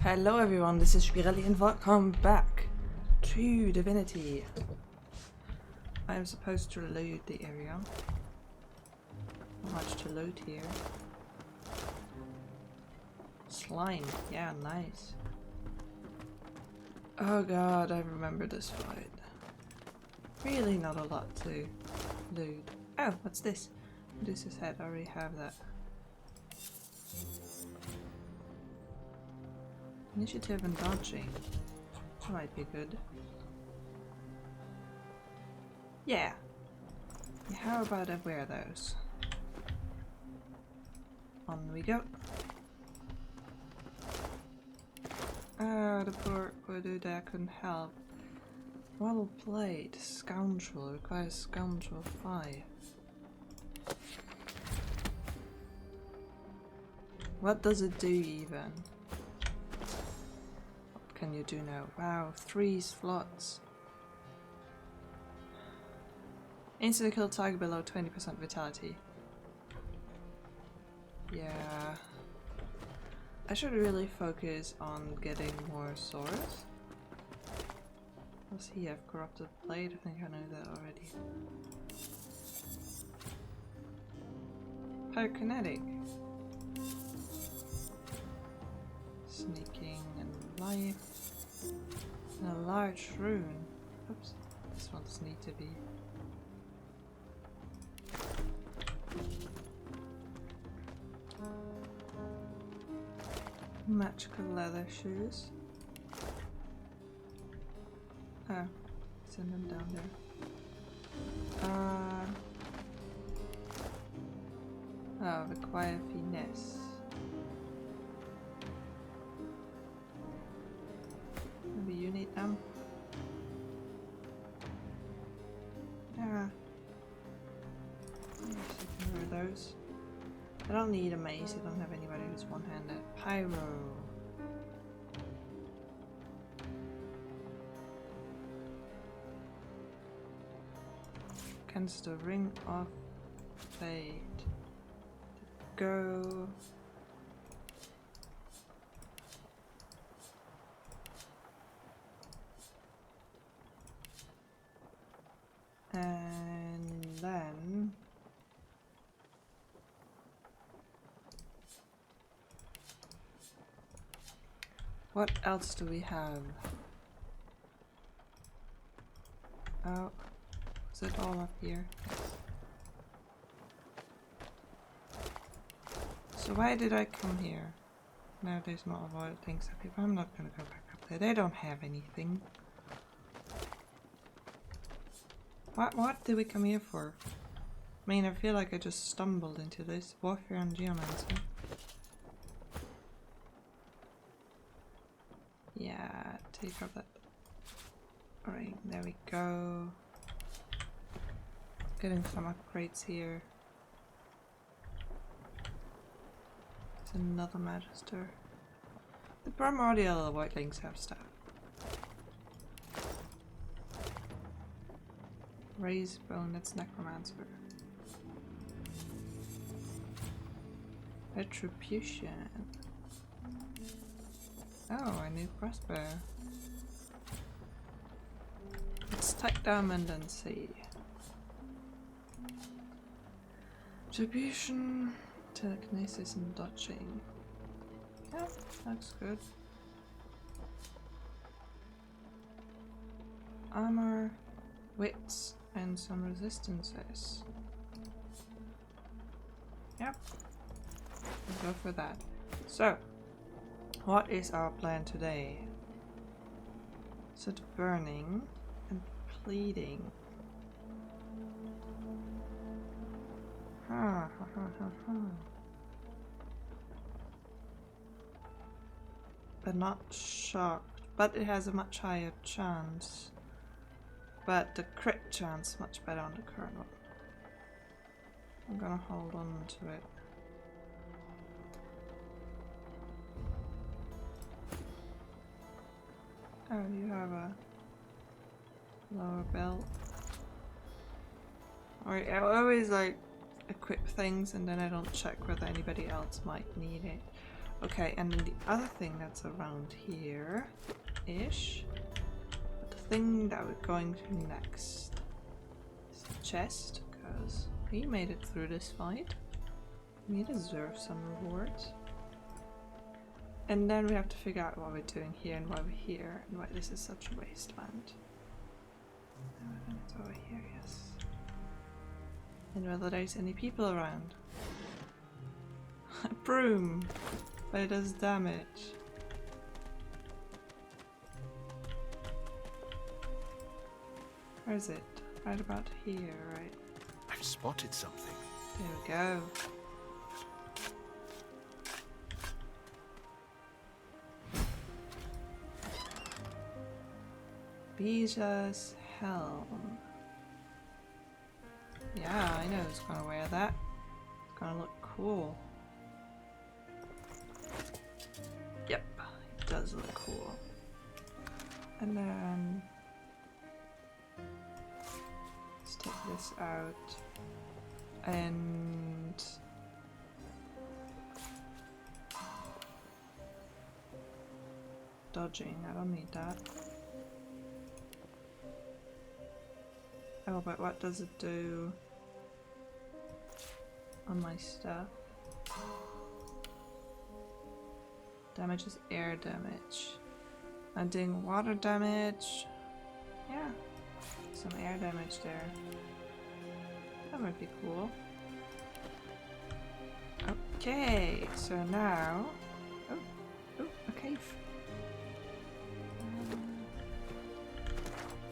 Hello everyone, this is Spirelli and welcome back to Divinity. I'm supposed to load the area. Not much to load here. Slime, yeah, nice. Oh god, I remember this fight. Really not a lot to load. Oh, what's this? Medusa's head, I already have that. Initiative and dodging. That might be good. Yeah. How about I wear those? On we go. Oh, the poor dude there couldn't help. Well played. Scoundrel. Requires scoundrel 5. What does it do even? What can you do now? Wow, 3 slots. Instantly kill target below 20% vitality. Yeah. I should really focus on getting more swords. Does he have corrupted blade? I think I know that already. Pyrokinetic. Sneaking and life. And a large rune. Oops. This one's need to be. Magical leather shoes. Oh, send them down there. Oh, require finesse. Maybe you need them. Ah. Yes, I can wear those. I don't need a mace, I don't have anybody who's one-handed. Pyro. Against the ring of fate. Go. And then what else do we have? Oh, is it all up here? So why did I come here? Now there's not a lot of things up here, but I'm not gonna go back up there. They don't have anything. What did we come here for? I mean, I feel like I just stumbled into this. Warfare and Geomancer. Yeah, take out that. Alright, there we go. Getting some upgrades here. There's another Magister. The primordial whitelings have stuff. Raised bone, that's necromancer. Retribution. Oh, a new crossbow. Let's take diamond and see. Retribution, telekinesis and dodging. Yeah, looks good. Armor, wits, and some resistances. Yep. We'll go for that. So, what is our plan today? So the burning and pleading. But not shocked. But it has a much higher chance. But the crit chance is much better on the current one. I'm gonna hold on to it. Oh, you have a lower belt. Alright, I always like equip things and then I don't check whether anybody else might need it. Okay, and then the other thing that's around here-ish. But the thing that we're going to next is the chest, because we made it through this fight. We deserve some rewards. And then we have to figure out what we're doing here and why we're here and why this is such a wasteland. And it's over here, yes. And whether there's any people around. A broom! But it does damage. Where is it? Right about here, right? I've spotted something. There we go. Beja's helm. Yeah, I know who's gonna wear that. It's gonna look cool. Yep, it does look cool. And then let's take this out and dodging. I don't need that. Oh, but what does it do on my stuff? Damages air damage. I'm doing water damage. Yeah, some air damage there. That might be cool. Okay, so now... Oh, a cave.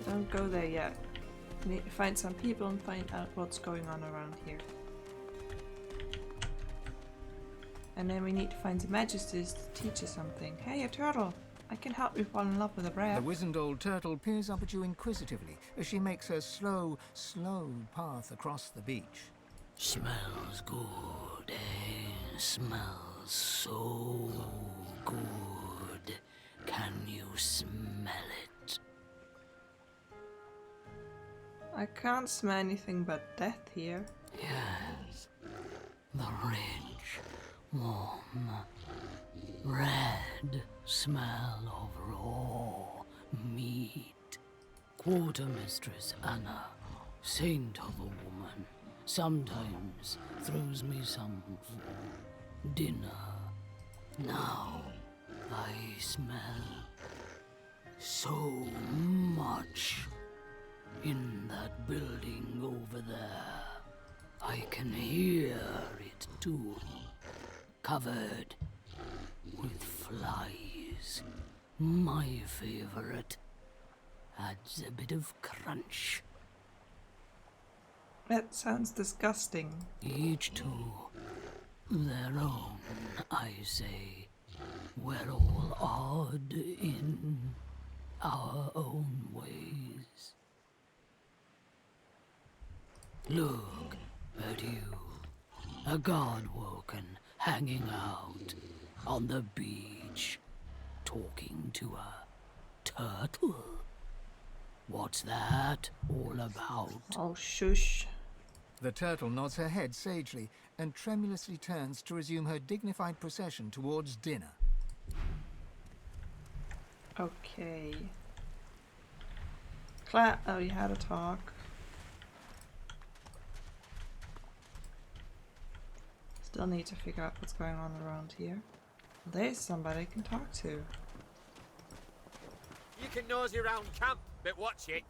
Don't go there yet. We need to find some people and find out what's going on around here. And then we need to find the Magisters to teach us something. Hey, a turtle! I can help you fall in love with a brat. The wizened old turtle peers up at you inquisitively as she makes her slow, slow path across the beach. Smells good, eh? Smells so good. Can you smell it? I can't smell anything but death here. Yes. The rich, warm, red smell of raw meat. Quartermistress Anna, saint of a woman, sometimes throws me some for dinner. Now I smell so much in that building over there. I can hear it too, covered with flies. My favorite. Adds a bit of crunch. That sounds disgusting. Each to their own, I say. We're all odd in our own ways. Look at you, a god-woken hanging out on the beach, talking to a turtle. What's that all about? Oh, shush. The turtle nods her head sagely and tremulously turns to resume her dignified procession towards dinner. Okay. Clap. Oh, you had a talk. Still need to figure out what's going on around here. There's somebody I can talk to. You can nosy around camp, but watch it.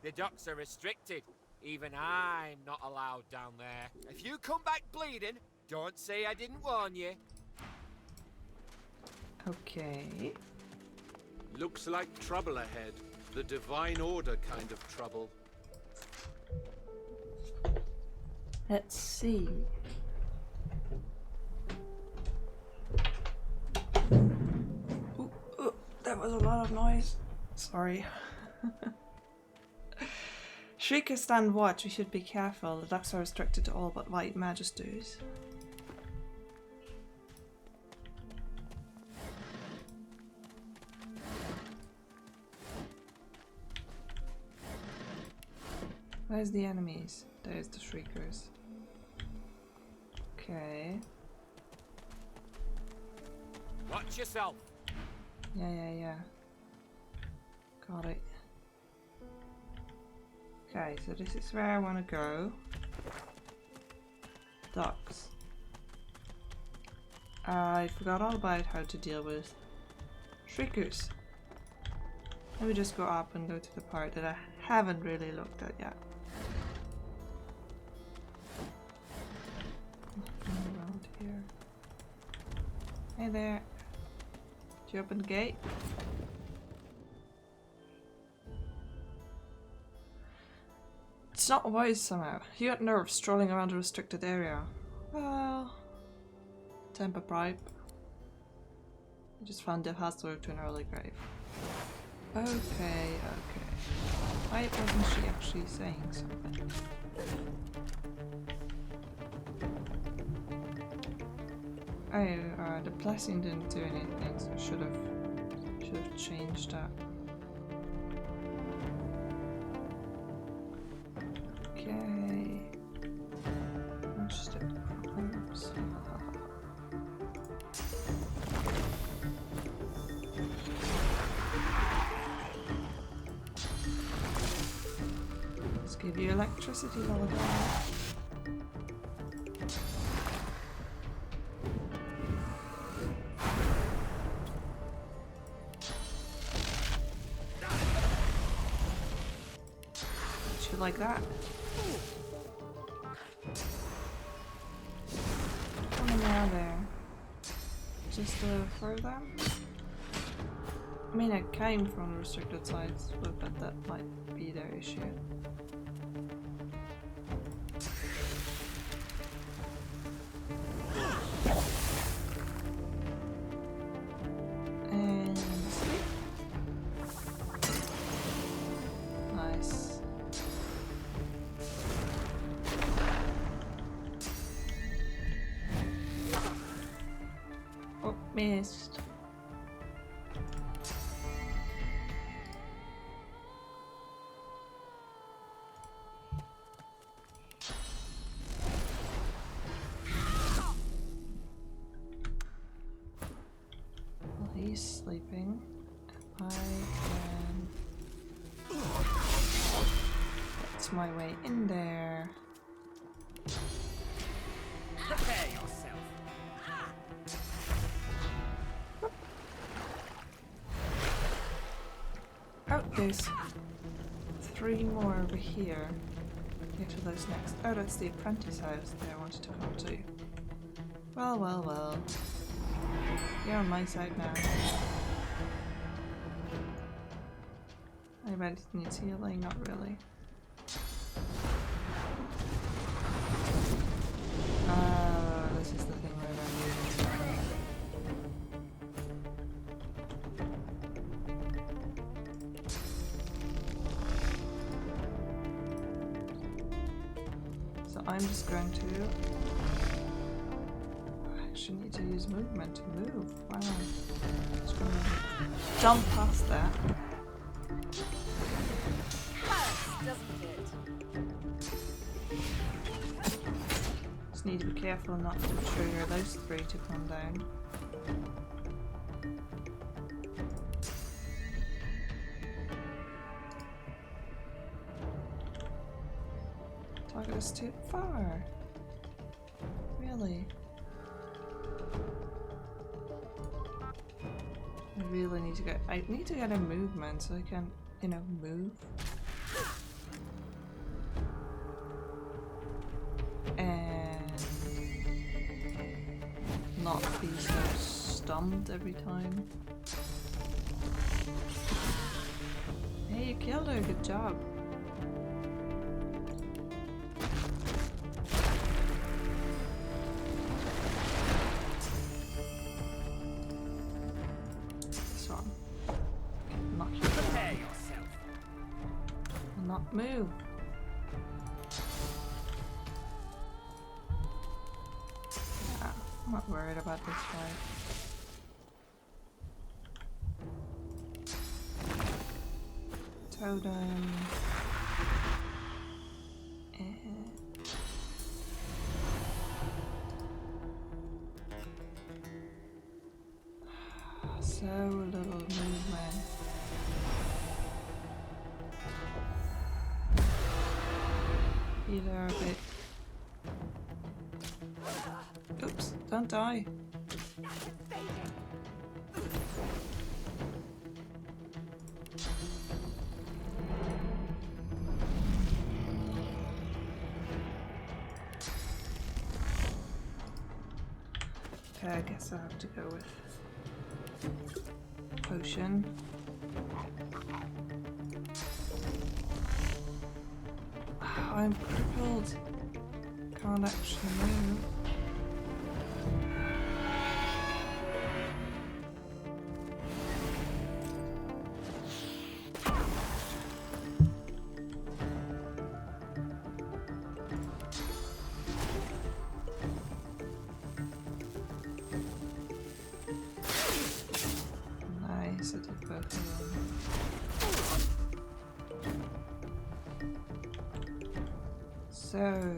The docks are restricted. Even I'm not allowed down there. If you come back bleeding, don't say I didn't warn you. Okay. Looks like trouble ahead. The Divine Order kind of trouble. Let's see. Ooh, that was a lot of noise. Sorry. Shrieker stand watch. We should be careful. The ducks are restricted to all but white magisters. Where's the enemies? There's the shriekers. Okay. Watch yourself. Yeah. Got it. Okay, so this is where I want to go. Docks. I forgot all about how to deal with shriekers. Let me just go up and go to the part that I haven't really looked at yet. Nothing around here. Hey there. Did you open the gate? It's not wise somehow. You got nerves strolling around a restricted area. Well, temper bribe. I just found the password to an early grave. Okay. Why wasn't she actually saying something? Oh, the blessing didn't do anything, so I should have changed that. Okay. Interesting problems. Let's give you electricity, Baldur. Like that. How many are there? Just for them? I mean, I came from restricted sites, but that might be their issue. And sleep. Nice. Missed. Well, he's sleeping. I can... That's my way in there. Prepare yourself. Oh, there's 3 more over here. Get to those next. Oh, that's the apprentice house that I wanted to come to. Well. You're on my side now. Anybody needs healing? Not really. This is the thing where I need it. I'm just going to... I actually need to use movement to move. Wow. Just gonna jump past that. Just need to be careful not to trigger those 3 to come down. Target is too far. Really? I really need to get. I need to get a movement so I can, you know, move. And not be so stumped every time. Hey, you killed her. Good job. Move. Yeah, I'm not worried about this fight. Totem. little movement. Be there a bit. Oops, don't die. Okay, I guess I have to go with potion. Wow, I'm crippled. Can't actually move. Nice, I did both of them. So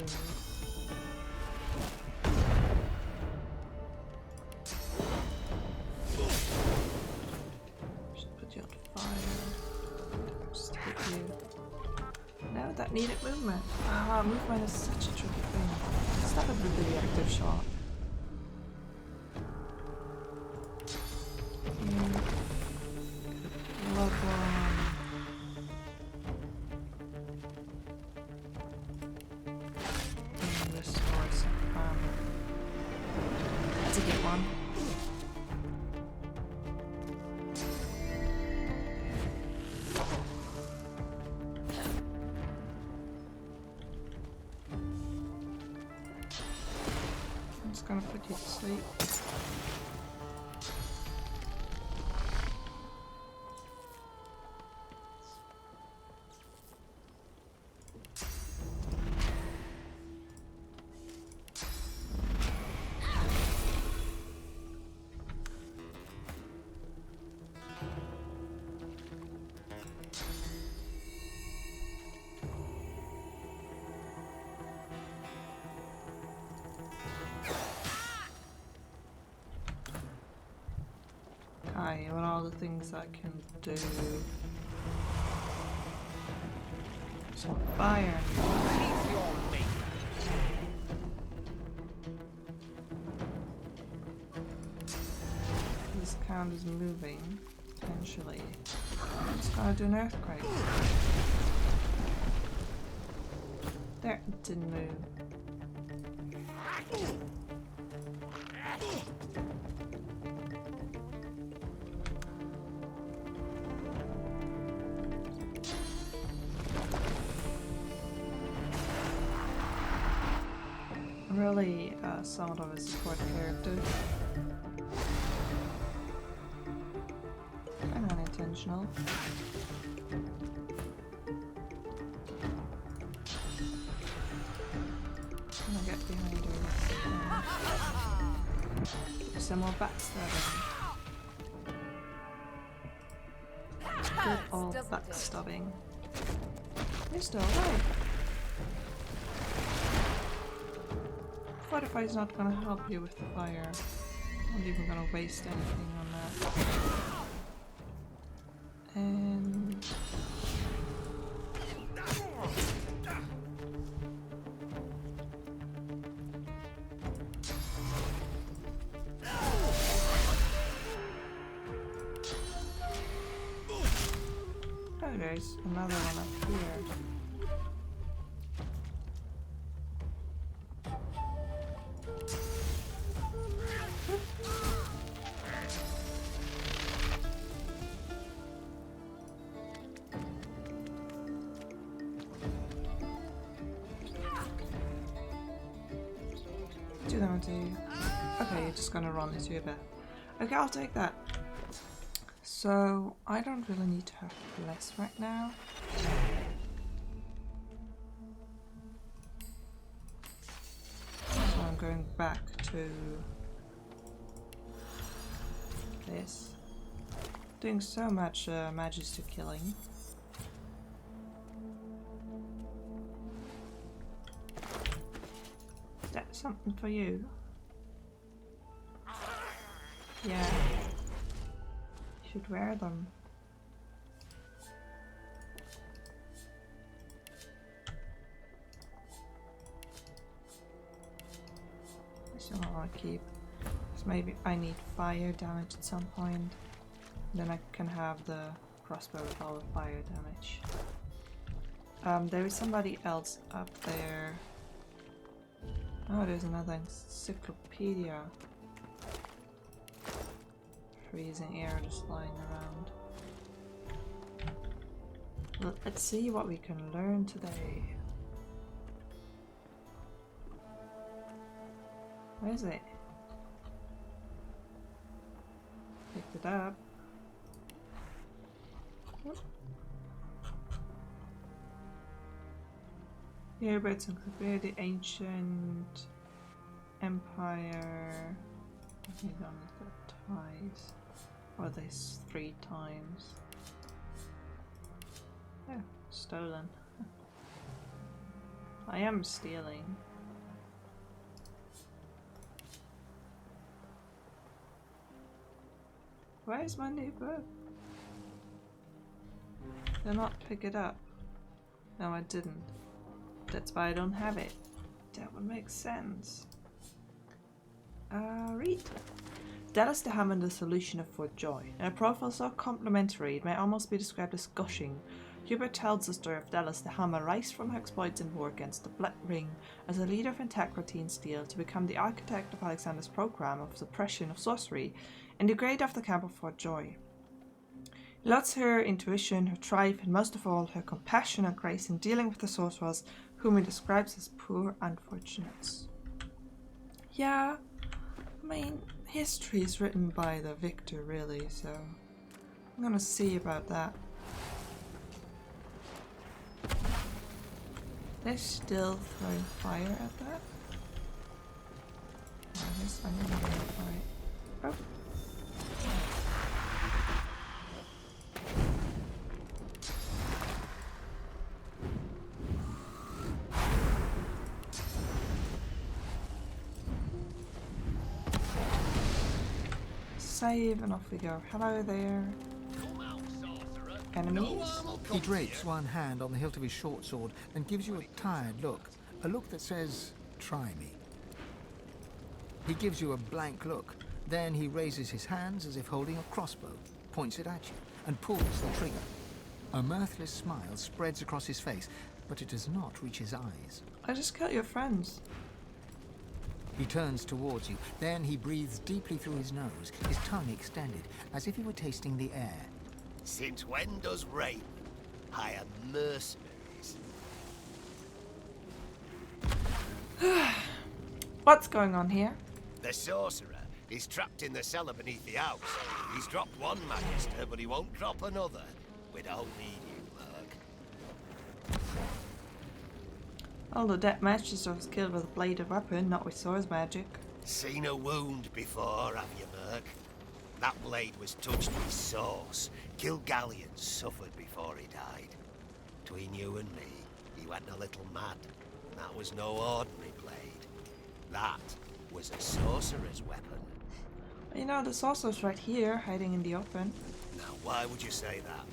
just put you on fire. Just hit you. No, that needed movement. Ah, movement is such a tricky thing. Just have a really active shot. Love one. That's a good one. I'm just gonna put you to sleep. Okay, what are all the things I can do? Some fire. This count is moving, potentially. I'm just gonna do an earthquake. There, it didn't move. Really somewhat of a support character. Kind of unintentional. I'm gonna get behind her. Some more backstabbing. Good old backstabbing. You're still alive. Fortify's not gonna help you with the fire. I'm not even gonna waste anything on that. And oh, there's another one up here. Okay, you're just gonna run into your bed. Okay, I'll take that. So, I don't really need to have less right now. So I'm going back to this. Doing so much Magister killing. That's something for you. Yeah. Should wear them. This one I want to keep. Because maybe I need fire damage at some point. Then I can have the crossbow with all the fire damage. There is somebody else up there. Oh, there's another encyclopedia. Freezing air just lying around. Well, let's see what we can learn today. Where is it? Picked it up. Whoop. Herbert's Encyclopedia, the Ancient Empire. I think I only got twice. Or this 3 times. Oh, stolen. I am stealing. Where's my new book? Did I not pick it up? No, I didn't. That's why I don't have it. That would make sense. Read. Dallas the Hammer, the solution of Fort Joy. In a profile so complimentary, it may almost be described as gushing. Hubert tells the story of Dallas the Hammer, rise from her exploits in war against the Black Ring as a leader of integrity and steel to become the architect of Alexander's program of suppression of sorcery and the grade of the camp of Fort Joy. He lauds her intuition, her drive, and most of all, her compassion and grace in dealing with the sorcerers, whom he describes as poor unfortunates. Yeah, I mean, history is written by the victor, really, so I'm gonna see about that. They're still throwing fire at that? Oh, I guess I'm gonna go for it. Oh. Save and off we go. Hello there. Enemies? He drapes one hand on the hilt of his short sword and gives you a tired look. A look that says, try me. He gives you a blank look. Then he raises his hands as if holding a crossbow, points it at you, and pulls the trigger. A mirthless smile spreads across his face, but it does not reach his eyes. I just killed your friends. He turns towards you. Then he breathes deeply through his nose, his tongue extended, as if he were tasting the air. Since when does rape hire mercenaries? What's going on here? The sorcerer is trapped in the cellar beneath the house. He's dropped one Magister, but he won't drop another. We don't need you, Merc. Oh, the dead Magister was killed with a bladed weapon, not with swords magic. Seen a wound before, have you, Merc? That blade was touched with sauce. Kilgallion suffered before he died. Between you and me, he went a little mad. That was no ordinary blade. That was a sorcerer's weapon. You know, the sorcerer's right here, hiding in the open. Now, why would you say that?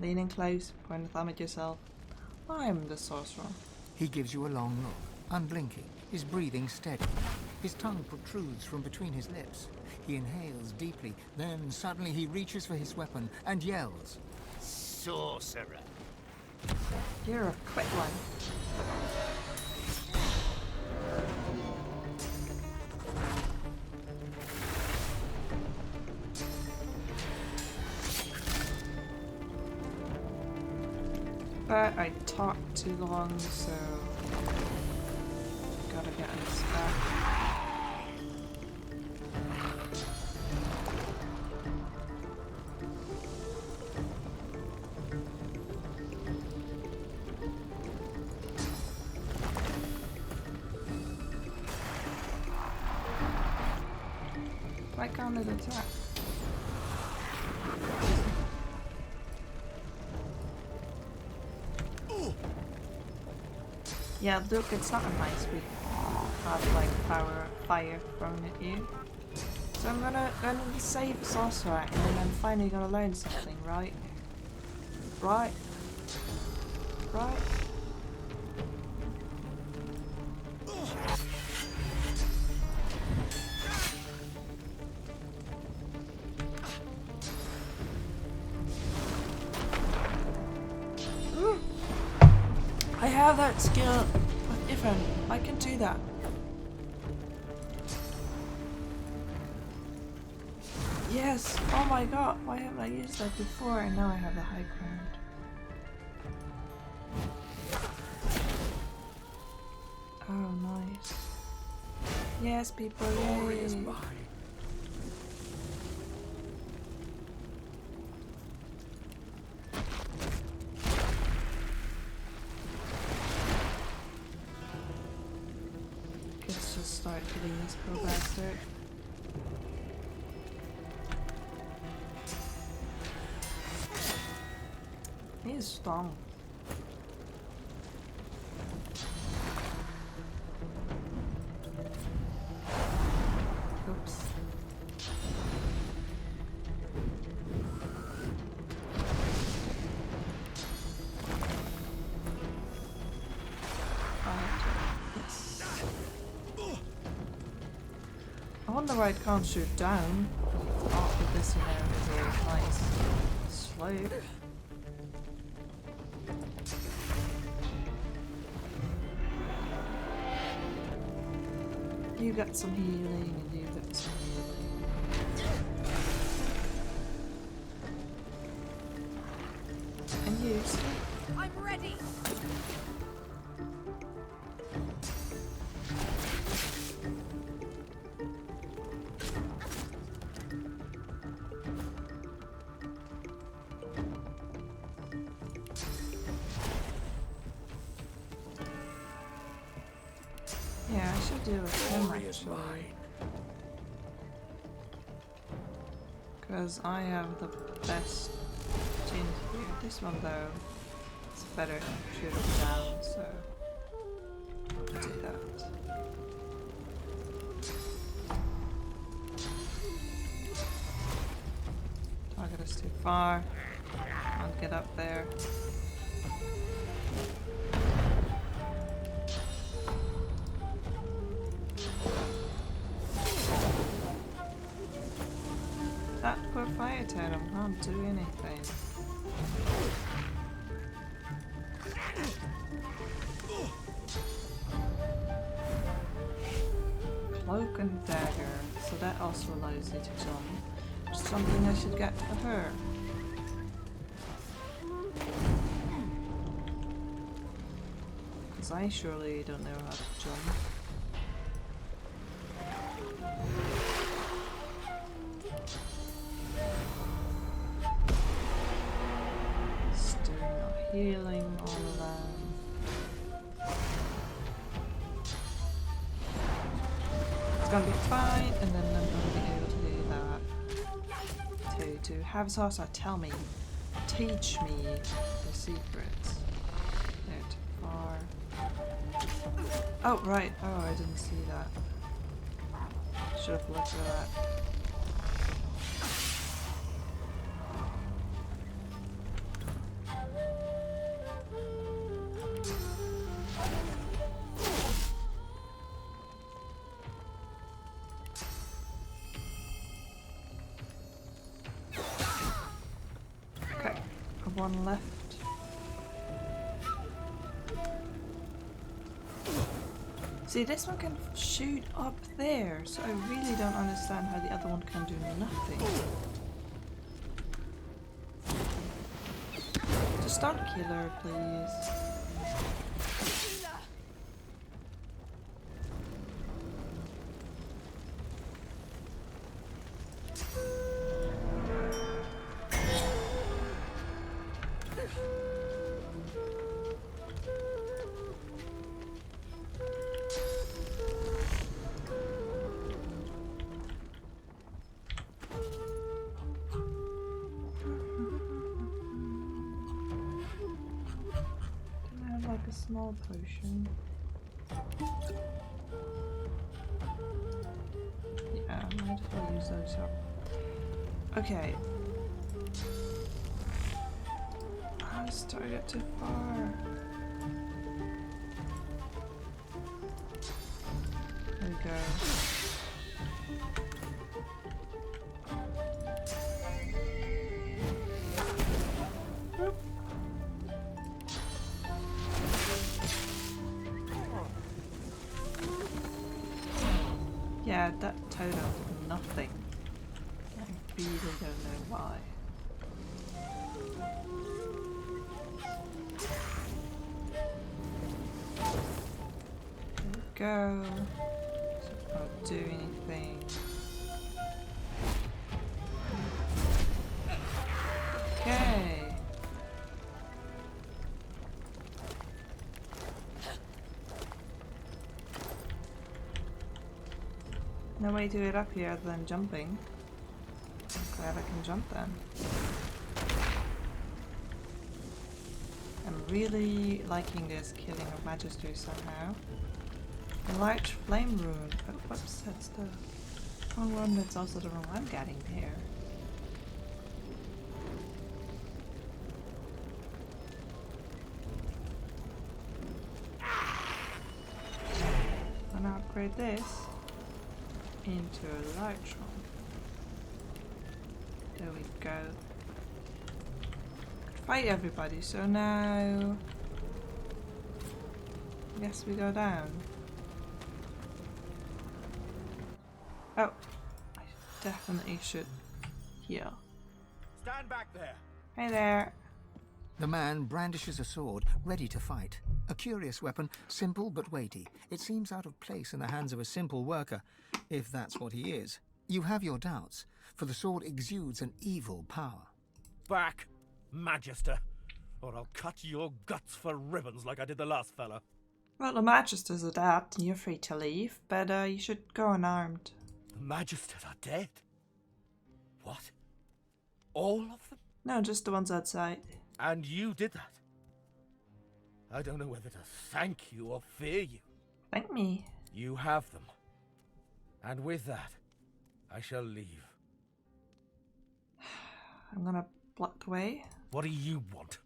Leaning close, point a thumb at yourself. I'm the sorcerer. He gives you a long look, unblinking, his breathing steady. His tongue protrudes from between his lips. He inhales deeply, then suddenly he reaches for his weapon and yells. Sorcerer. You're a quick one. But I talked too long, so gotta get this back. Why can't it attack? Yeah, look, it's not a nice we have like fire thrown at you. So I'm gonna save the sorcerer and then I'm finally gonna learn something, right? Right? Right? I have that skill, but different. I can do that. Yes! Oh my god, why haven't I used that before? And now I have the high ground. Oh, nice. Yes, people, yay! Let's just start hitting this poor bastard. He's strong. Oops. Yes. I wonder why it can't shoot down. After this, you know, is a nice slope. You got some healing, and you got some healing. And you, I'm ready. yeah, I should do it with him actually. Because I have the best gene here. This one though, it's better to shoot it down, so I'll do that. Target is too far. I'll get up there. That poor fire totem can't do anything. Cloak and dagger, so that also allows you to jump. Something I should get for her. Because I surely don't know how to jump. Healing all of them. It's gonna be fine, and then I'm gonna be able to do that. To have Sasa tell me, teach me the secrets. There, too far. Oh, right. Oh, I didn't see that. Should have looked at that. One left. See, this one can shoot up there, so I really don't understand how the other one can do nothing. Just don't kill her, please. Small potion. Yeah, I might as well use those up. Okay. I started too far. There we go. Whoop. Yeah, that totem did nothing. I really don't know why. There we go. Does not do anything. Okay. No way to get up here other than jumping. I'm glad I can jump then. I'm really liking this killing of Magister somehow. A large flame rune, but whoops, that's the wrong one, that's also the wrong one getting here. I'm gonna upgrade this into a large one. There we go. Could fight everybody, so now I guess we go down. Oh, I definitely should heal. Stand back there. Hey there. The man brandishes a sword, ready to fight. A curious weapon, simple but weighty. It seems out of place in the hands of a simple worker, if that's what he is. You have your doubts, for the sword exudes an evil power. Back, Magister, or I'll cut your guts for ribbons like I did the last fella. Well, the Magisters are dead, and you're free to leave, but you should go unarmed. The Magisters are dead? What? All of them? No, just the ones outside. And you did that? I don't know whether to thank you or fear you. Thank me. You have them. And with that, I shall leave. I'm gonna block the way. What do you want?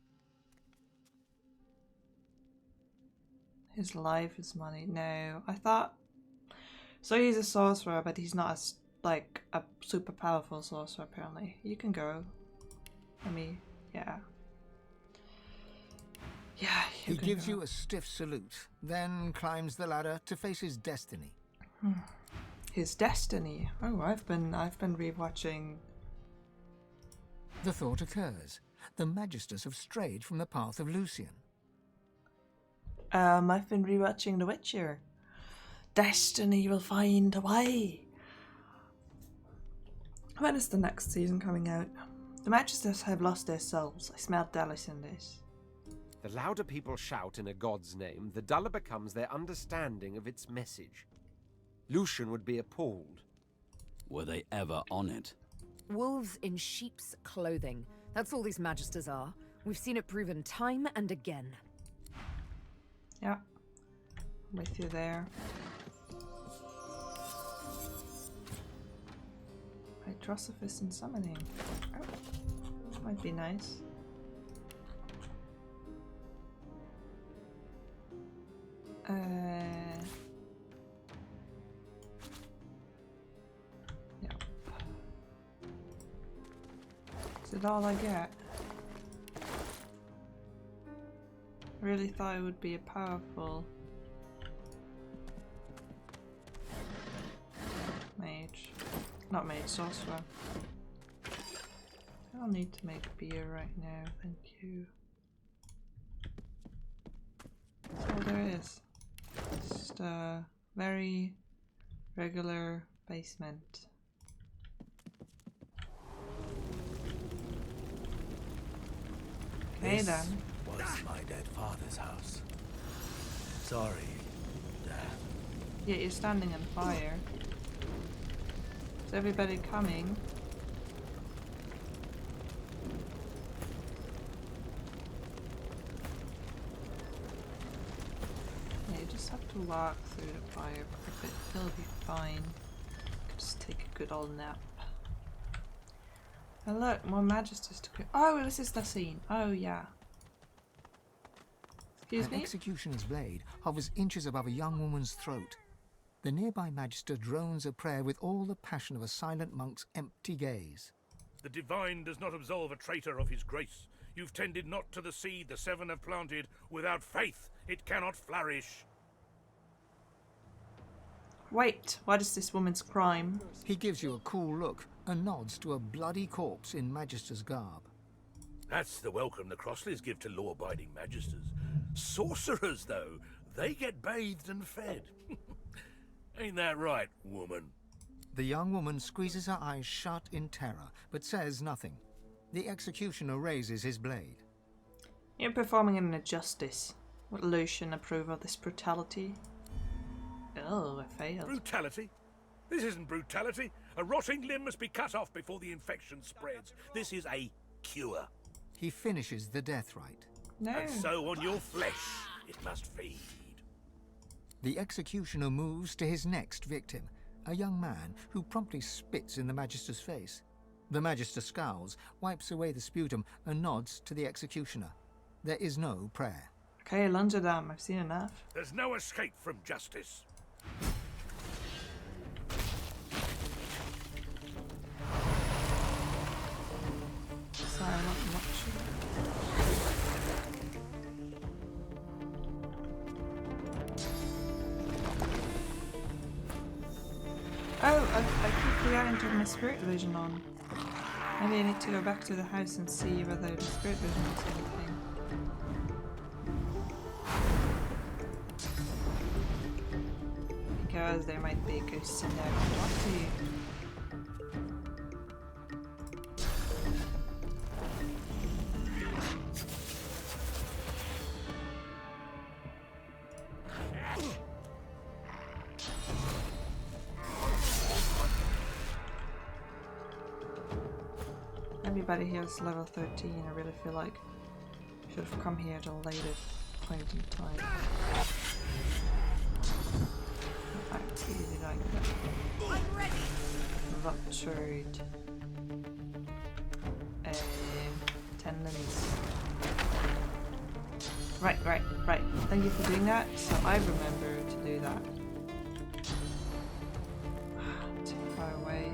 His life is money. No, I thought... So he's a sorcerer, but he's not as, like, a super powerful sorcerer, apparently. You can go. I mean, yeah. Yeah, He gives you a stiff salute, then climbs the ladder to face his destiny. His destiny. Oh, I've been rewatching. The thought occurs. The Magisters have strayed from the path of Lucian. I've been rewatching The Witcher. Destiny will find a way. When is the next season coming out? The Magisters have lost their souls. I smelled Dallas in this. The louder people shout in a god's name, the duller becomes their understanding of its message. Lucian would be appalled. Were they ever on it? Wolves in sheep's clothing. That's all these Magisters are. We've seen it proven time and again. Yeah. I'm with you there. Hydrosophist and summoning. Oh, that might be nice. Yeah. Is it all I get? I really thought it would be a powerful mage. Not mage, sorcerer. I don't need to make beer right now, thank you. That's all there is. Just a very regular basement. Okay then. Was my dead father's house. Sorry, Dad. Yeah, you're standing on fire. Is everybody coming? Yeah, you just have to to walk through the fire, but he'll be fine. Just take a good old nap. And look, more Magisters to create. Oh, this is the scene. Oh, yeah. Excuse me? An executioner's blade hovers inches above a young woman's throat. The nearby Magister drones a prayer with all the passion of a silent monk's empty gaze. The divine does not absolve a traitor of his grace. You've tended not to the seed the seven have planted. Without faith, it cannot flourish. Wait, what is this woman's crime? He gives you a cool look and nods to a bloody corpse in Magister's garb. That's the welcome the Crossleys give to law-abiding Magisters. Sorcerers, though, they get bathed and fed. Ain't that right, woman? The young woman squeezes her eyes shut in terror, but says nothing. The executioner raises his blade. You're performing an injustice. Would Lucian approve of this brutality? Oh, I failed. Brutality? This isn't brutality. A rotting limb must be cut off before the infection spreads. This is a cure. He finishes the death rite. No. And so on your flesh it must feed. The executioner moves to his next victim, a young man who promptly spits in the Magister's face. The Magister scowls, wipes away the sputum, and nods to the executioner. There is no prayer. Okay, lunge it down. I've seen enough. There's no escape from justice. Sorry, I'm not much. Oh, I keep forgetting to have my spirit vision on. Maybe I need to go back to the house and see whether the spirit vision is anything. Because there might be ghosts in there to talk to you. Everybody here is level 13. I really feel like I should have come here at a later point in time. I really like that. I'm ready. Ruptured tendons. Right. Thank you for doing that. So I remember to do that. Too far away.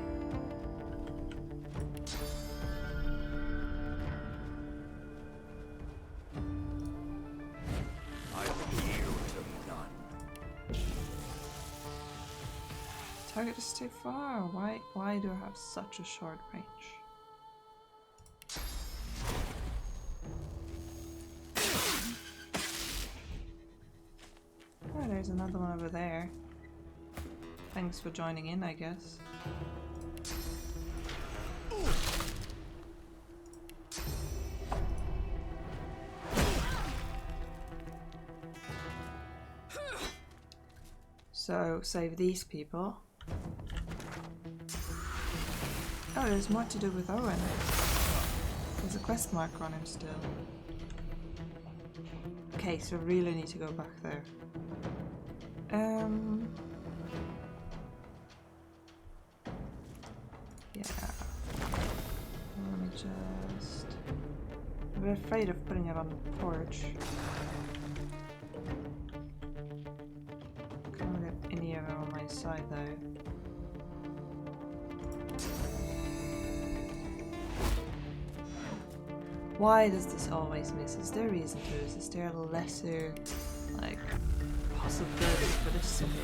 Target is too far. Why do I have such a short range? Oh, there's another one over there. Thanks for joining in, I guess. So, save these people. Oh, there's more to do with Owen. There's a quest marker on him still. Okay, so I really need to go back there. Yeah. Let me just... I'm afraid of putting it on the porch. Can't get any of it on my side though. Why does this always miss? Is there a reason to it? Is there a lesser, like, possibility for this to hit?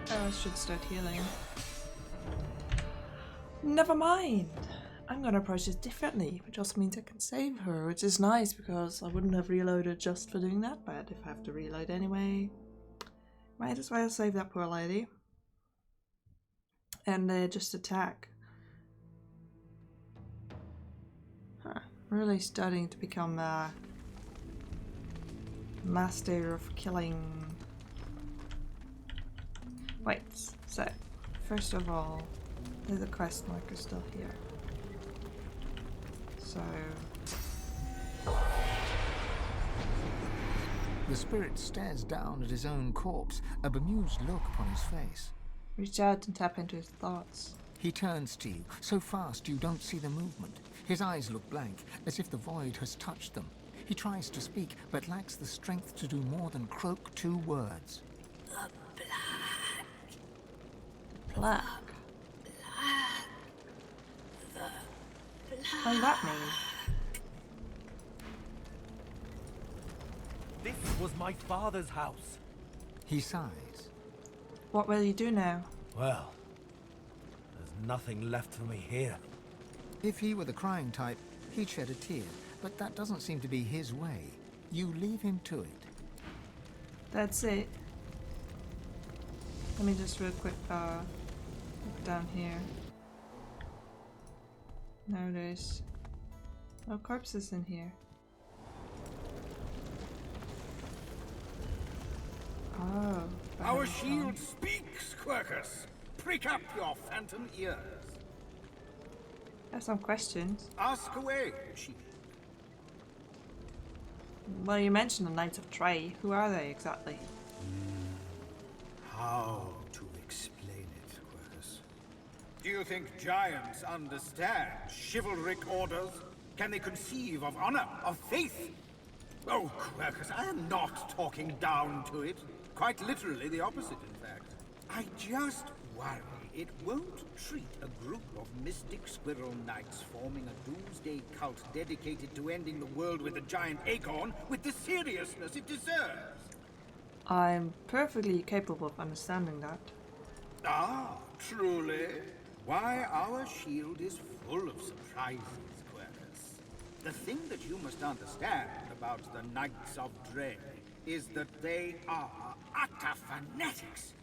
I should start healing. Never mind! I'm gonna approach this differently, which also means I can save her, which is nice because I wouldn't have reloaded just for doing that, but if I have to reload anyway, might as well save that poor lady. And just attack. Huh. Really starting to become Master of killing. Wait, so first of all, there's a quest marker still here. So The spirit stares down at his own corpse, a bemused look upon his face. reach out and tap into his thoughts. He turns to you, so fast you don't see the movement. His eyes look blank, as if the void has touched them. He tries to speak, but lacks the strength to do more than croak 2 words. Black. What does that mean? This was my father's house. He sighs. What will you do now? Well, there's nothing left for me here. If he were the crying type, he'd shed a tear, but that doesn't seem to be his way. You leave him to it. That's it. Let me just real quick look down here. No, there's no corpses in here. Oh. Our shield speaks, Quercus. Prick up your phantom ears. I have some questions. Ask away, shield. Well, you mentioned the Knights of Trey. Who are they exactly? How to explain it, Quercus? Do you think giants understand chivalric orders? Can they conceive of honor, of faith? Oh, Quercus, I am not talking down to it. Quite literally the opposite, in fact. I just worry it won't treat a group of mystic squirrel knights forming a doomsday cult dedicated to ending the world with a giant acorn with the seriousness it deserves. I'm perfectly capable of understanding that. Ah, truly? Why, our shield is full of surprises, Quercus. The thing that you must understand about the Knights of Dread is that they are utter fanatics.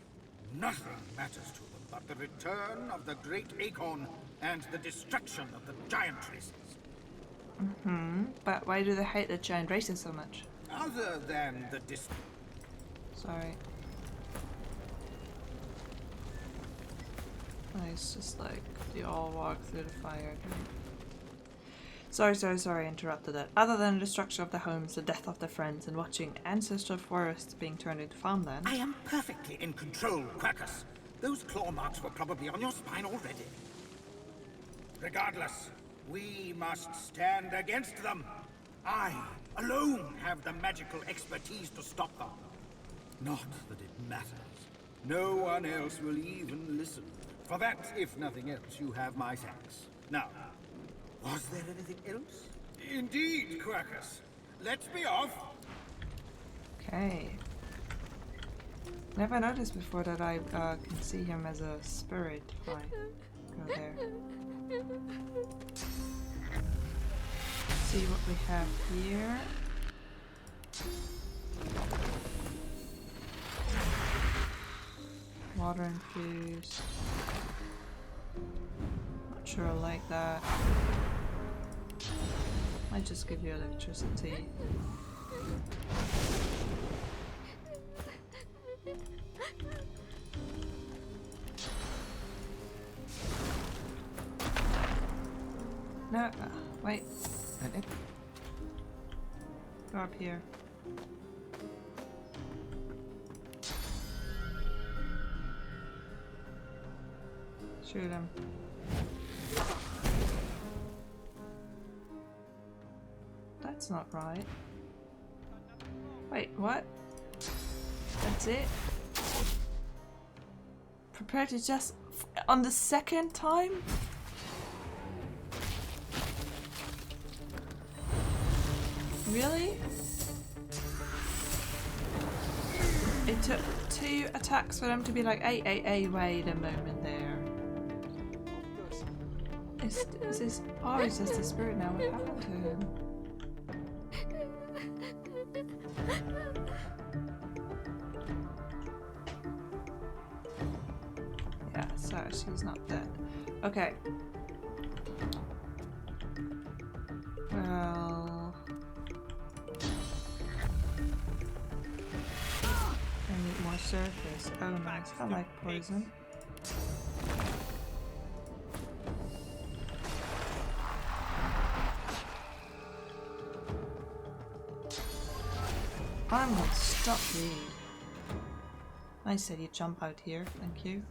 Nothing matters to them but the return of the great acorn and the destruction of the giant races. But why do they hate the giant races so much? Other than the Sorry. It's just like they all walk through the fire. Sorry, interrupted it. Other than the destruction of their homes, the death of their friends, and watching ancestral forests being turned into farmland. I am perfectly in control, Quercus. Those claw marks were probably on your spine already. Regardless, we must stand against them. I alone have the magical expertise to stop them. Not that it matters. No one else will even listen. For that, if nothing else, you have my thanks. Now, was there anything else? Indeed, Quercus. Let's be off. Okay. Never noticed before that I can see him as a spirit. Fine. Go there. See what we have here. Water infused. Not sure I like that. Might just give you electricity. No, wait. Go up here. Shoot him. That's not right. Wait, what? That's it? Prepare to just... on the second time? Really? It took 2 attacks for them to be like, hey, wait a moment there. Is this... oh, he's just a spirit now. What happened to him? Yeah, so she's not dead. Okay. Well... surface. Oh nice, I like poison. I'm gonna stop you. I said you jump out here, thank you.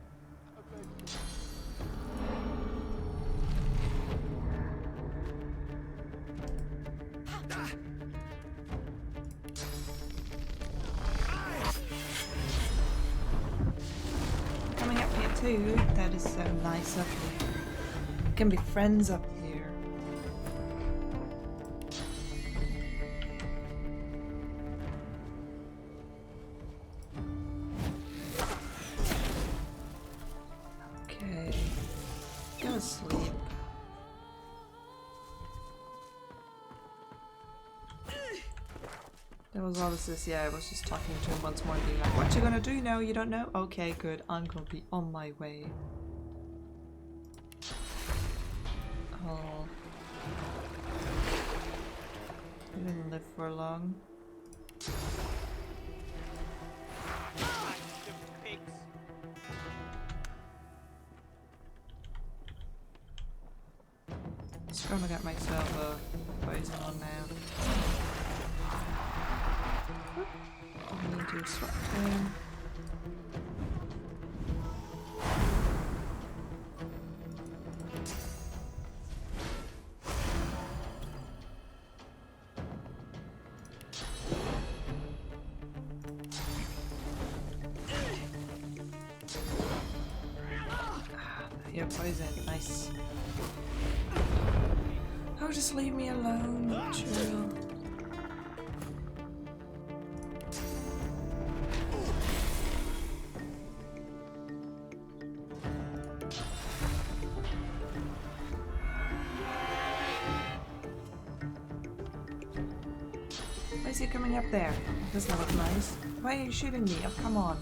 Coming up here too, that is so nice up here. We can be friends up here. Okay, go to sleep. That was all this, yeah, I was just talking to him once more and being like, what you gonna do now? You don't know? Okay, good, I'm gonna be on my way. Oh. He didn't live for long. Just gonna get myself a poison on now. I need to swap him. You're poison, nice. Oh, just leave me alone, chill. Why is he coming up there? Doesn't look nice. Why are you shooting me? Oh, come on.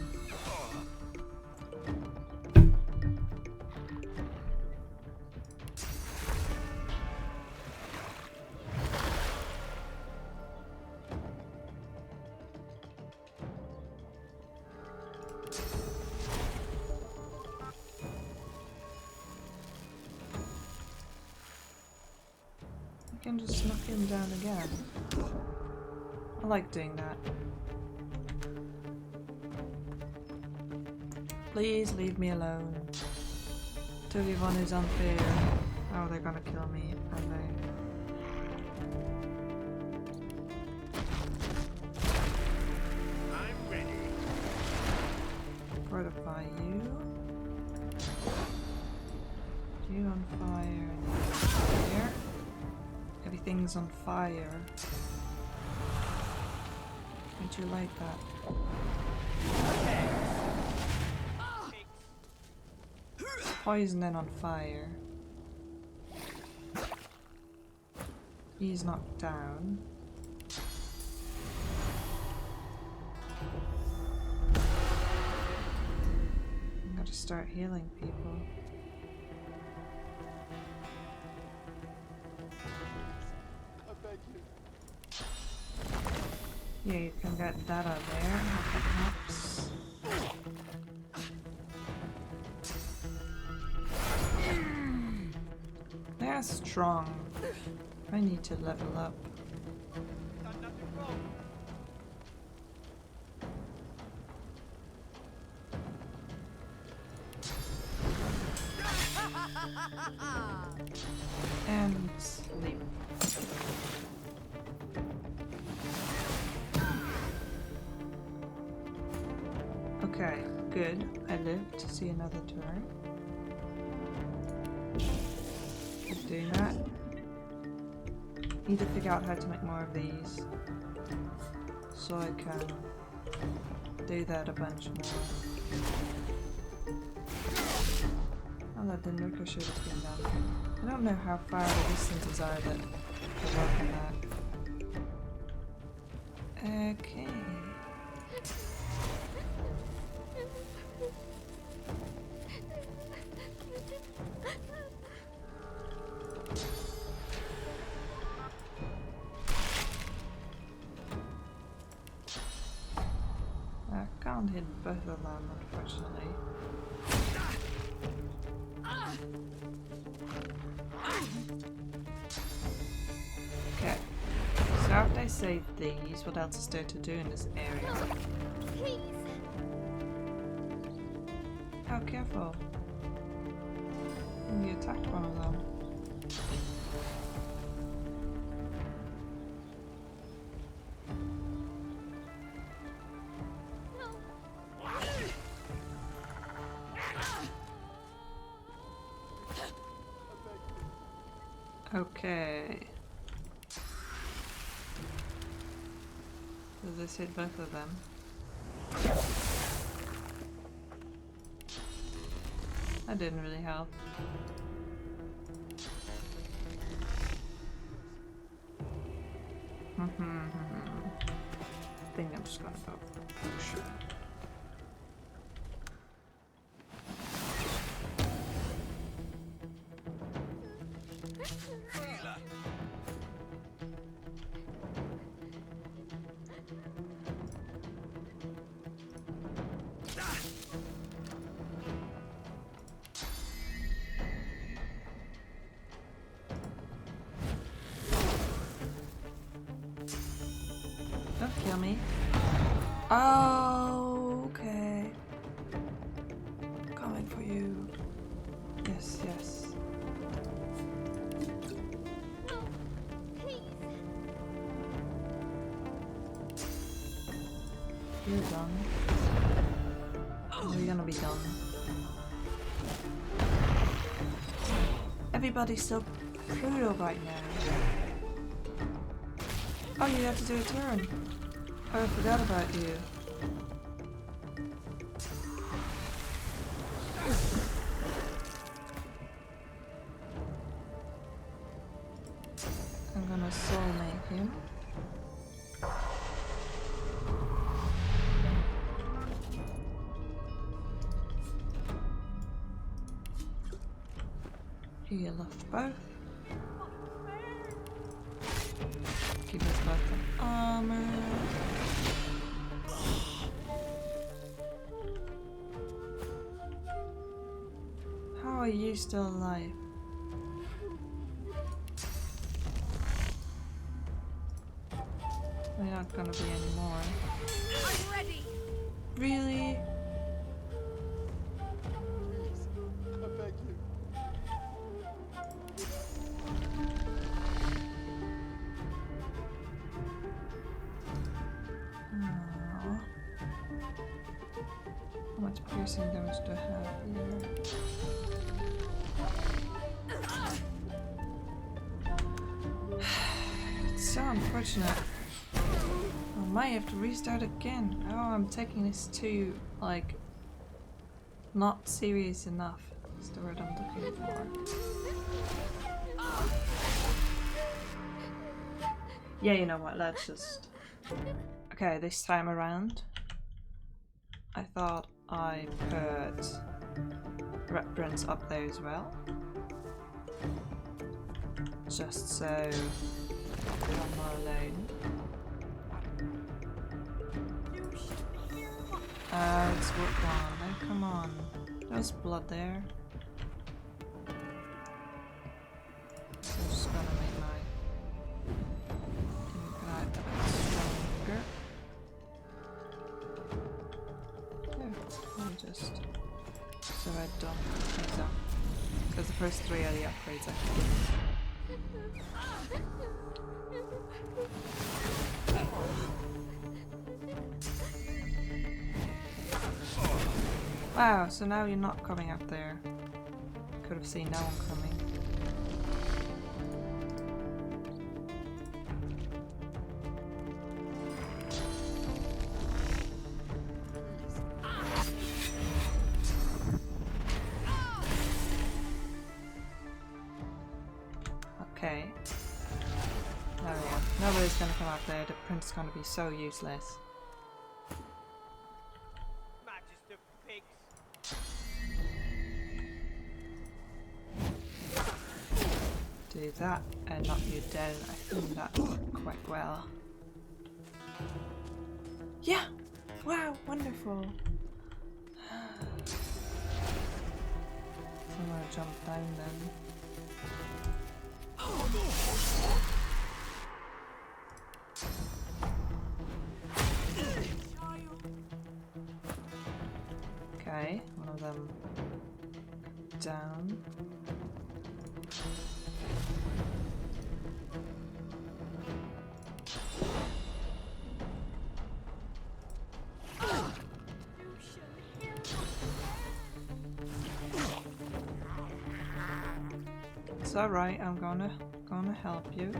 I can just knock him down again. I like doing that. Please leave me alone. 2v1 is unfair. Oh, they're gonna kill me, aren't they? I'm ready. Fortify you. You on fire and you on fire. Everything's on fire. Don't you like that? Poison and on fire. He's knocked down. I'm gonna start healing people. Yeah, you can get that out there, perhaps. They're strong. I need to level up. And sleep. Okay, good. I live to see another turn. Keep doing that. Need to figure out how to make more of these. So I can do that a bunch more. Oh, that didn't ricochet between them. I don't know how far the distances are that work on that. Okay. Can't hit both of them, unfortunately. Okay. So after I save these, what else is there to do in this area? Oh, careful. You attacked one of them. Okay. Does this hit both of them? That didn't really help. I think I'm just gonna go for a potion. Don't kill me. Oh, okay. Coming for you. Yes, yes. You're done. You're gonna be done. Everybody's so brutal right now. Oh, you have to do a turn. Oh, I forgot about you. I'm gonna soulmate him. Heal off both. Give us both the armor. How are you still alive? We're not gonna be anymore. I'm ready. Really? I beg you. Aww. How much piercing damage do I have here? It's so unfortunate. I might have to restart again. Oh, I'm taking this too, like, not serious enough. That's the word I'm looking for. Yeah, you know what, let's just... Okay, this time around, I thought I put reference up there as well. Just so I'm not alone. It's worked on. Oh, come on. There's blood there. So I'm just gonna make my impact a bit stronger. I'll just so I don't things up. Because the first three are the upgrades I can give. Wow, so now you're not coming up there. Could have seen no one coming. Okay. There we go. Nobody's gonna come up there. The prince is gonna be so useless. Magister pigs. Do that and knock you down. I think that worked quite well. Yeah! Wow, wonderful. I'm gonna jump down then. Okay, one of them down. It's alright, I'm gonna help you.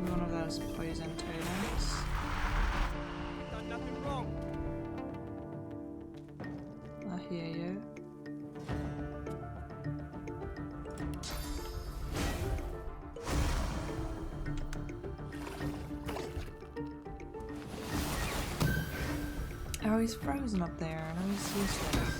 One of those poison totems. Done nothing wrong. I hear you. Oh, he's frozen up there. No, he's useless.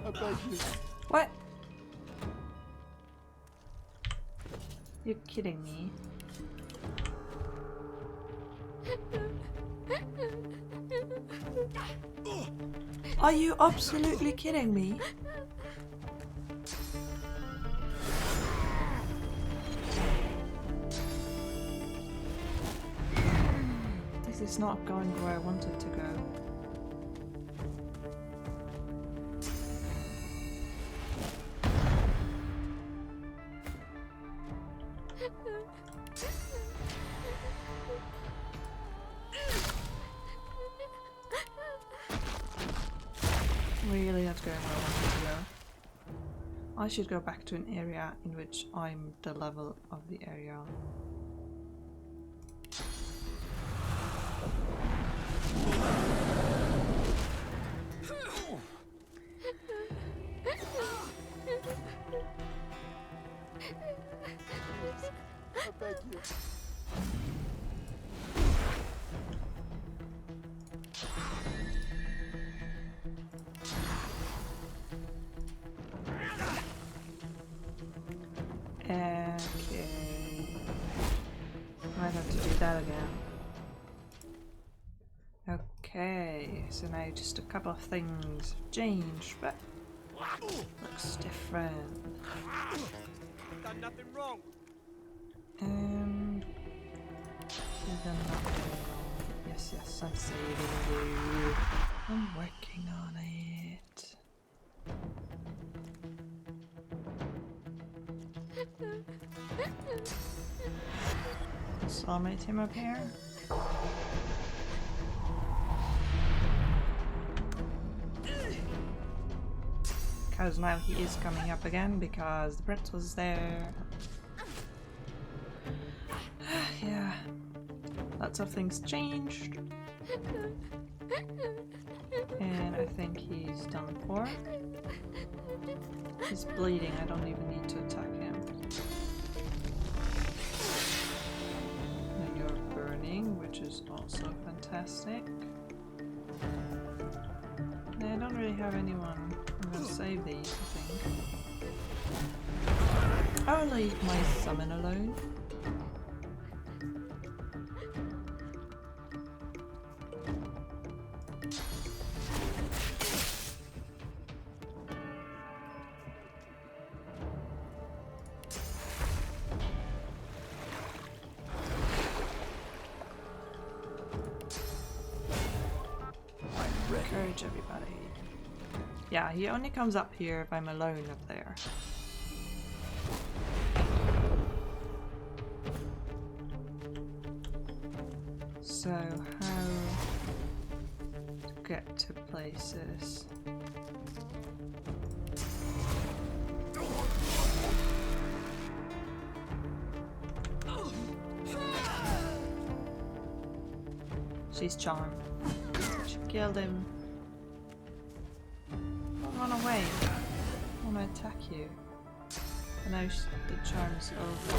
I beg you. What? You're kidding me. Are you absolutely kidding me? This is not going where I want it to go. Really not going where I want it to go. I should go back to an area in which I'm the level of the area. I beg you. Okay. Might have to do that again. Okay, so now just a couple of things have changed, but looks different. Done nothing wrong. And you've done nothing wrong. Yes, yes, I'm saving you. I'm working on it. Soulmate him up here. Because now he is coming up again because the prince was there. Yeah, lots of things changed. And I think he's done for. He's bleeding, I don't even need to attack him. And you're burning, which is also fantastic. I don't really have anyone. I'm gonna save these, I think. I'll leave my summon alone. Encourage everybody. Yeah, he only comes up here if I'm alone up there. So, how to get to places? She's charmed. She killed him. Don't run away. I want to attack you. And now the charm's over.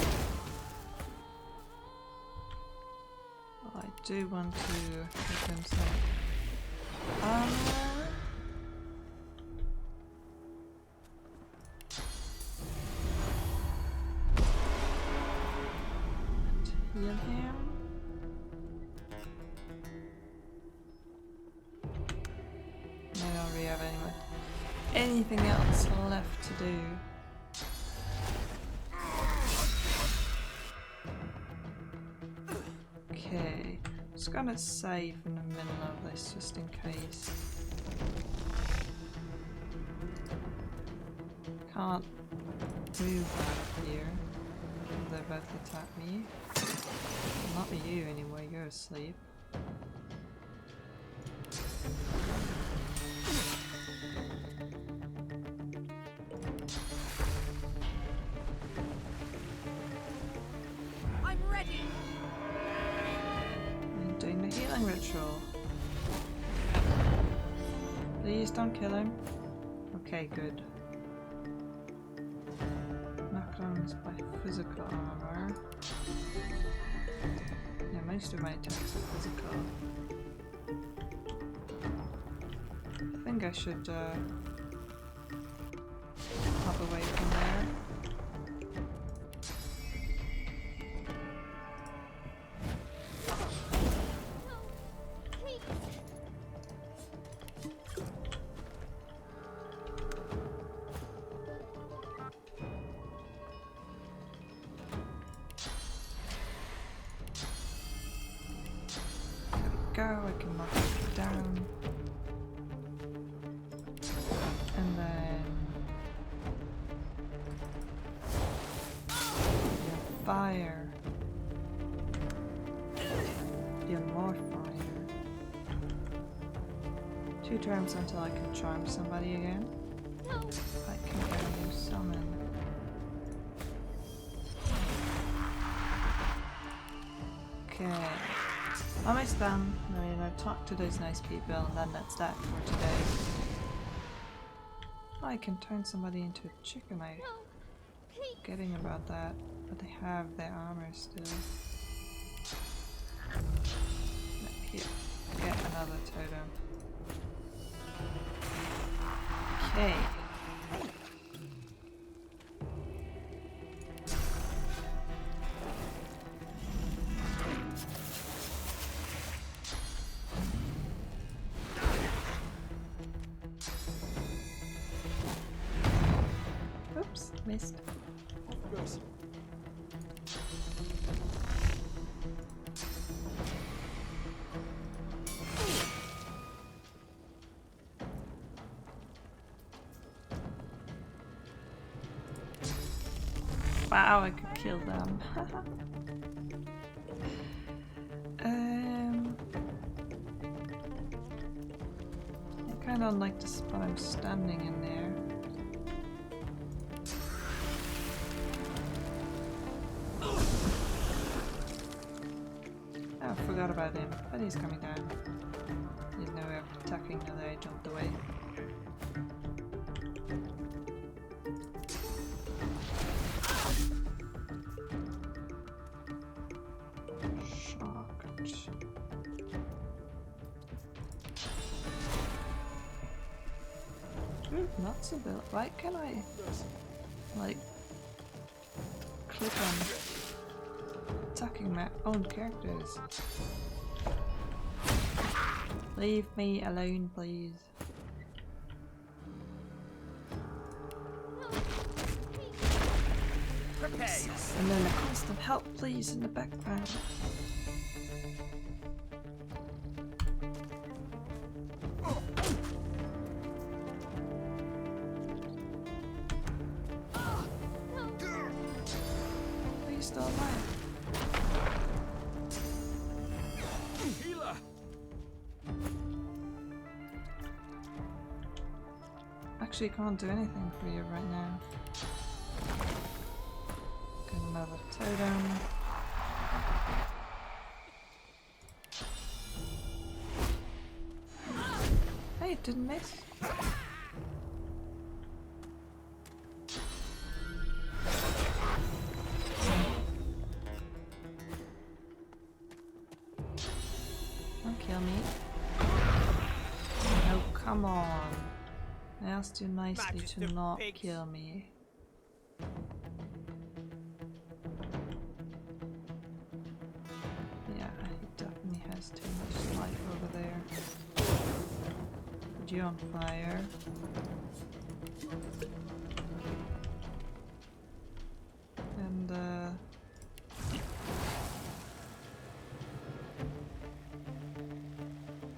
do want to give him some armor. And heal him. I don't really have anything else left to do. Okay, just gonna save in the middle of this just in case. Can't move out of here. They're both attack me. Not you anyway, you're asleep. I'm ready. I'm doing the healing ritual. Please don't kill him. Okay, good. Knockdowns by physical armor. Yeah, most of my attacks are physical. I think I should hop away from there. Go, I can knock it down. And then your fire. Your more fire. 2 turns until I can charm somebody again. I can go and summon. Okay. Almost done. I mean, I've talked to those nice people, and then that's that for today. I can turn somebody into a chicken. I'm forgetting about that, but they have their armor still. Here, get another totem. Okay. Oops, missed. Wow, I could kill them. I kind of like the spot I'm standing in there. Oh, I forgot about him, but he's coming down. Didn't know we were attacking, now that I jumped away. Not so bad. Why can I, like, click on attacking my own characters? Leave me alone, please. And then a constant help, please, in the background. Still alive. Healer. Actually, can't do anything for you right now. Get another totem. Hey, it didn't miss. Come on. I asked you nicely Magister to not pigs. kill me. Yeah, he definitely has too much life over there. Put you on fire. And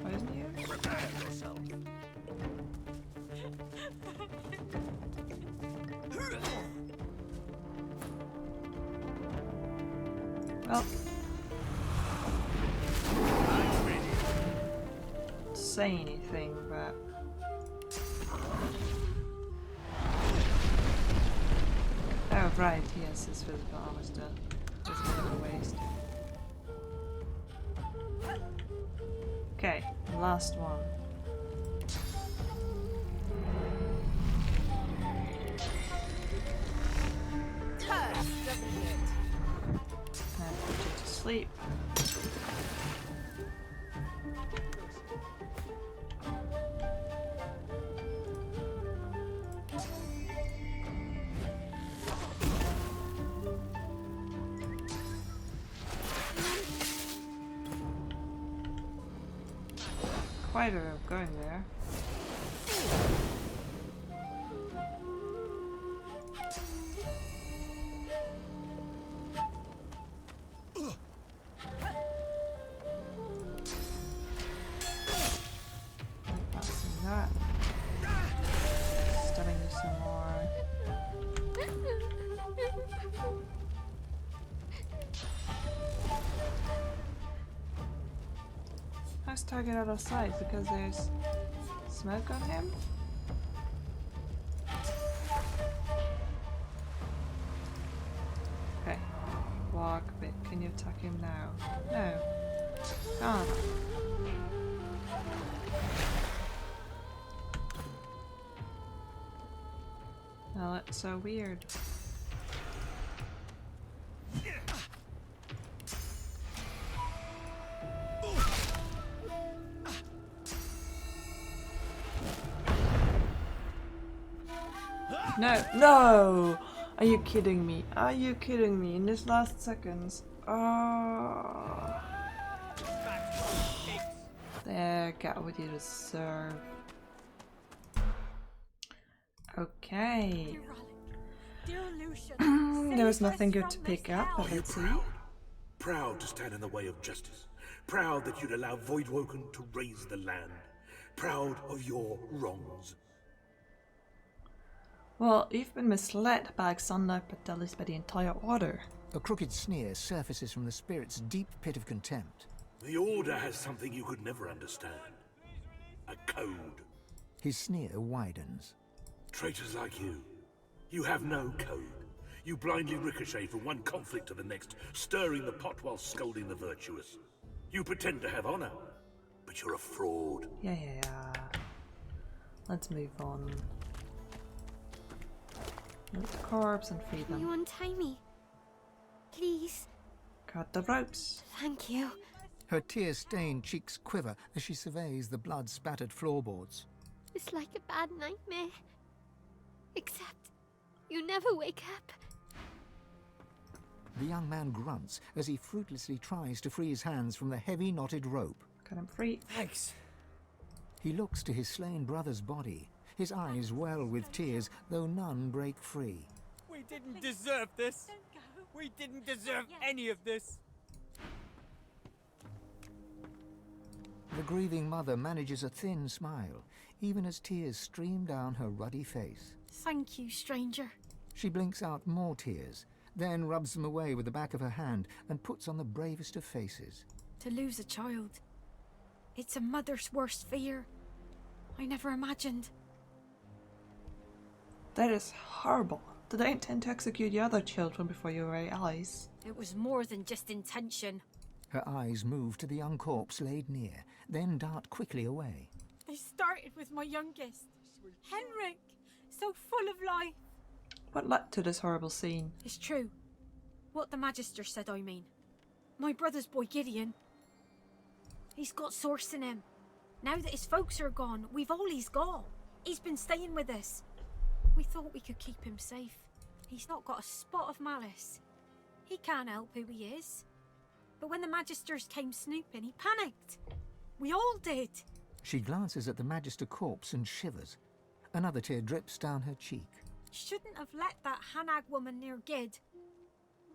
poison you? Prepare yourself. Well, say anything, but oh right, yes, his physical armor still. It's a bit of a waste. Okay, last one. And put you to sleep. Quite a going there. Passing that. Stabbing you some more. How's target out of sight? Because there's smoke on him? Okay. Walk a bit. Can you attack him now? No. Can't. Well, it's so weird. No, no! Are you kidding me? Are you kidding me? In this last seconds. Oh. There, get what you deserve. Okay. There was nothing good to pick up, but let's see. Proud to stand in the way of justice. Proud that you'd allow Voidwoken to raise the land. Proud of your wrongs. Well, you've been misled by Alexander Patelis by the entire order. A crooked sneer surfaces from the spirit's deep pit of contempt. The Order has something you could never understand. A code. His sneer widens. Traitors like you. You have no code. You blindly ricochet from one conflict to the next, stirring the pot while scolding the virtuous. You pretend to have honor, but you're a fraud. Yeah. Let's move on. Loot the corpse and feed them. You untie me, please. Cut the ropes. Thank you. Her tear-stained cheeks quiver as she surveys the blood-spattered floorboards. It's like a bad nightmare. Except you never wake up. The young man grunts as he fruitlessly tries to free his hands from the heavy knotted rope. Cut him free. Thanks. He looks to his slain brother's body, his eyes well with tears, though none break free. We didn't deserve this. We didn't deserve any of this. The grieving mother manages a thin smile, even as tears stream down her ruddy face. Thank you, stranger. She blinks out more tears, then rubs them away with the back of her hand and puts on the bravest of faces. To lose a child. It's a mother's worst fear. I never imagined. That is horrible. Did they intend to execute the other children before your very eyes? It was more than just intention. Her eyes move to the young corpse laid near, then dart quickly away. They started with my youngest, Henrik, so full of life. What led to this horrible scene? It's true. What the Magister said, I mean. My brother's boy Gideon. He's got source in him. Now that his folks are gone, we've all he's got. He's been staying with us. We thought we could keep him safe. He's not got a spot of malice. He can't help who he is. But when the Magisters came snooping, he panicked. We all did. She glances at the Magister corpse and shivers. Another tear drips down her cheek. Shouldn't have let that Hanag woman near Gid.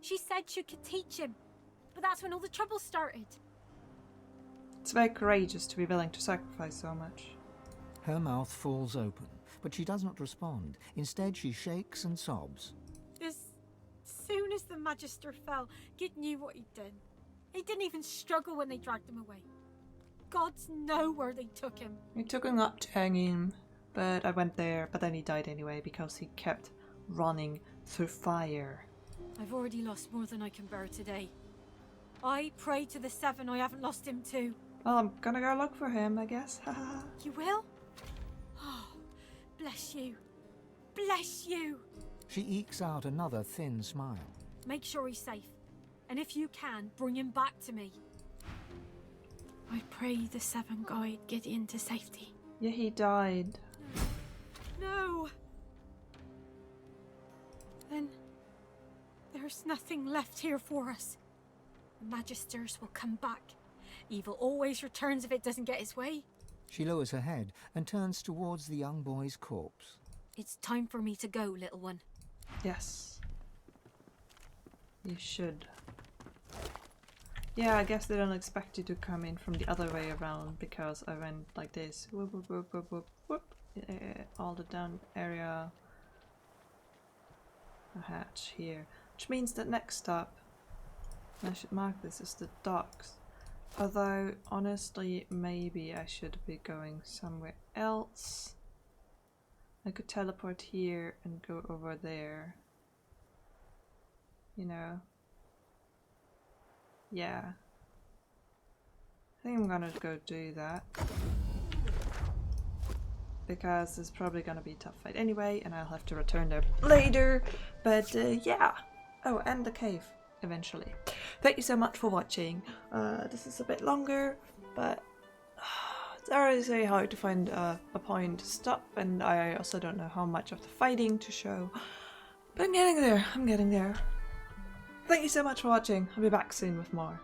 She said she could teach him, but that's when all the trouble started. It's very courageous to be willing to sacrifice so much. Her mouth falls open, but she does not respond. Instead, she shakes and sobs. As soon as the Magister fell, Gid knew what he'd done. He didn't even struggle when they dragged him away. Gods know where they took him. We took him up to hang him, but I went there, but then he died anyway because he kept running through fire. I've already lost more than I can bear today. I pray to the Seven I haven't lost him too. Well, I'm gonna go look for him, I guess. You will? Oh, bless you. Bless you. She ekes out another thin smile. Make sure he's safe. And if you can, bring him back to me. I pray the Seven guide Gideon to safety. Yeah, he died. No. Then there's nothing left here for us. The Magisters will come back. Evil always returns if it doesn't get its way. She lowers her head and turns towards the young boy's corpse. It's time for me to go, little one. Yes. You should. Yeah, I guess they don't expect you to come in from the other way around because I went like this. Whoop, whoop, whoop, whoop, whoop, whoop. All the down area. A hatch here. Which means that next stop, I should mark this as the docks. Although, honestly, maybe I should be going somewhere else. I could teleport here and go over there. You know. Yeah. I think I'm gonna go do that. Because it's probably gonna be a tough fight anyway, and I'll have to return there later. But yeah. Oh, and the cave eventually. Thank you so much for watching. This is a bit longer, but it's always very hard to find a point to stop, and I also don't know how much of the fighting to show. But I'm getting there. I'm getting there. Thank you so much for watching. I'll be back soon with more.